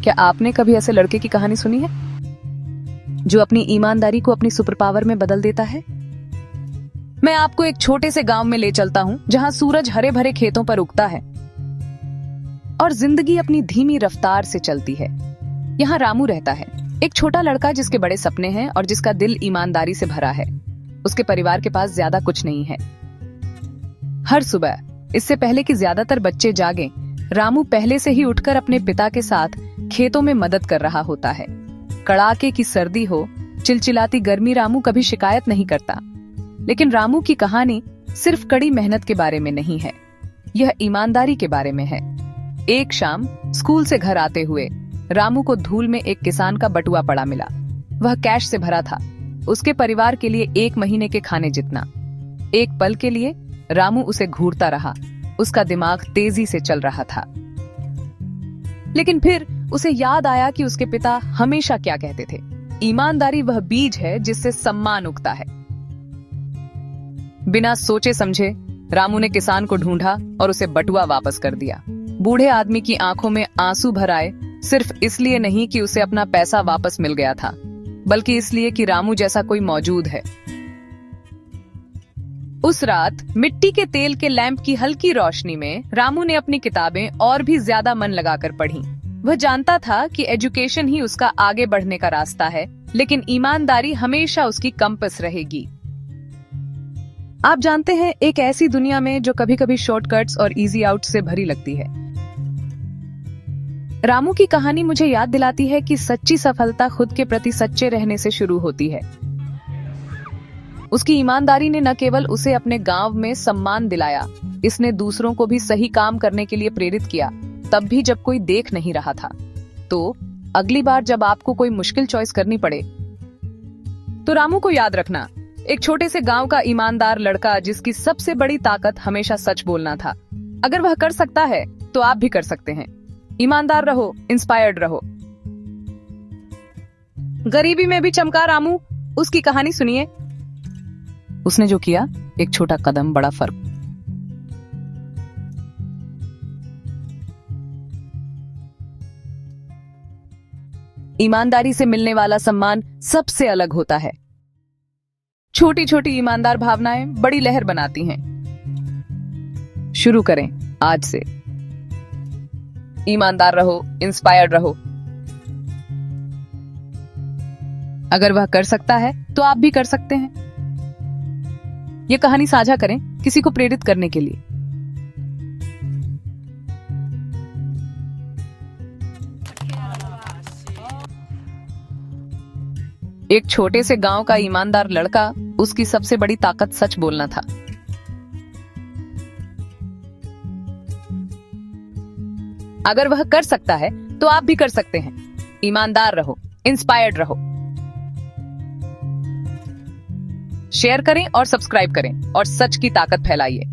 क्या आपने कभी ऐसे लड़के की कहानी सुनी है जो अपनी ईमानदारी को अपनी सुपर पावर में बदल देता है? मैं आपको एक छोटे से गांव में ले चलता हूं जहां सूरज हरे भरे खेतों पर उगता है और जिंदगी अपनी धीमी रफ्तार से चलती है। यहाँ रामू रहता है, एक छोटा लड़का जिसके बड़े सपने हैं और जिसका दिल ईमानदारी से भरा है। उसके परिवार के पास ज्यादा कुछ नहीं है। हर सुबह, इससे पहले कि ज्यादातर बच्चे जागें, रामू पहले से ही उठकर अपने पिता के साथ खेतों में मदद कर रहा होता है। कड़ाके की सर्दी हो, चिलचिलाती गर्मी, रामू कभी शिकायत नहीं करता। लेकिन रामू की कहानी सिर्फ कड़ी मेहनत के बारे में नहीं है, यह ईमानदारी के बारे में है। एक शाम स्कूल से घर आते हुए रामू को धूल में एक किसान का बटुआ पड़ा मिला। वह कैश से भरा था, उसके परिवार के लिए 1 महीने के खाने जितना। एक पल के लिए रामू उसे घूरता रहा, उसका दिमाग तेजी से चल रहा था। लेकिन फिर उसे याद आया कि उसके पिता हमेशा क्या कहते थे, ईमानदारी वह बीज है जिससे सम्मान उगता है। बिना सोचे समझे रामू ने किसान को ढूंढा और उसे बटुआ वापस कर दिया। बूढ़े आदमी की आंखों में आंसू भर आए, सिर्फ इसलिए नहीं कि उसे अपना पैसा वापस मिल गया था, बल्कि इसलिए कि रामू जैसा कोई मौजूद है। उस रात मिट्टी के तेल के लैंप की हल्की रोशनी में रामू ने अपनी किताबें और भी ज्यादा मन लगाकर पढ़ी। वह जानता था कि एजुकेशन ही उसका आगे बढ़ने का रास्ता है, लेकिन ईमानदारी हमेशा उसकी कंपास रहेगी। आप जानते हैं, एक ऐसी दुनिया में जो कभी कभी शॉर्टकट्स और इजी आउट से भरी लगती है, रामू की कहानी मुझे याद दिलाती है कि सच्ची सफलता खुद के प्रति सच्चे रहने से शुरू होती है। उसकी ईमानदारी ने न केवल उसे अपने गांव में सम्मान दिलाया, इसने दूसरों को भी सही काम करने के लिए प्रेरित किया, तब भी जब कोई देख नहीं रहा था। तो अगली बार जब आपको कोई मुश्किल चॉइस करनी पड़े, तो रामू को याद रखना, एक छोटे से गांव का ईमानदार लड़का जिसकी सबसे बड़ी ताकत हमेशा सच बोलना था। अगर वह कर सकता है तो आप भी कर सकते हैं। ईमानदार रहो, इंस्पायर्ड रहो। गरीबी में भी चमका रामू, उसकी कहानी सुनिए। उसने जो किया, एक छोटा कदम, बड़ा फर्क। ईमानदारी से मिलने वाला सम्मान सबसे अलग होता है। छोटी छोटी ईमानदार भावनाएं बड़ी लहर बनाती हैं। शुरू करें आज से। ईमानदार रहो, इंस्पायर्ड रहो। अगर वह कर सकता है तो आप भी कर सकते हैं। यह कहानी साझा करें किसी को प्रेरित करने के लिए। एक छोटे से गांव का ईमानदार लड़का, उसकी सबसे बड़ी ताकत सच बोलना था। अगर वह कर सकता है तो आप भी कर सकते हैं। ईमानदार रहो, इंस्पायर्ड रहो। शेयर करें और सब्सक्राइब करें और सच की ताकत फैलाइए।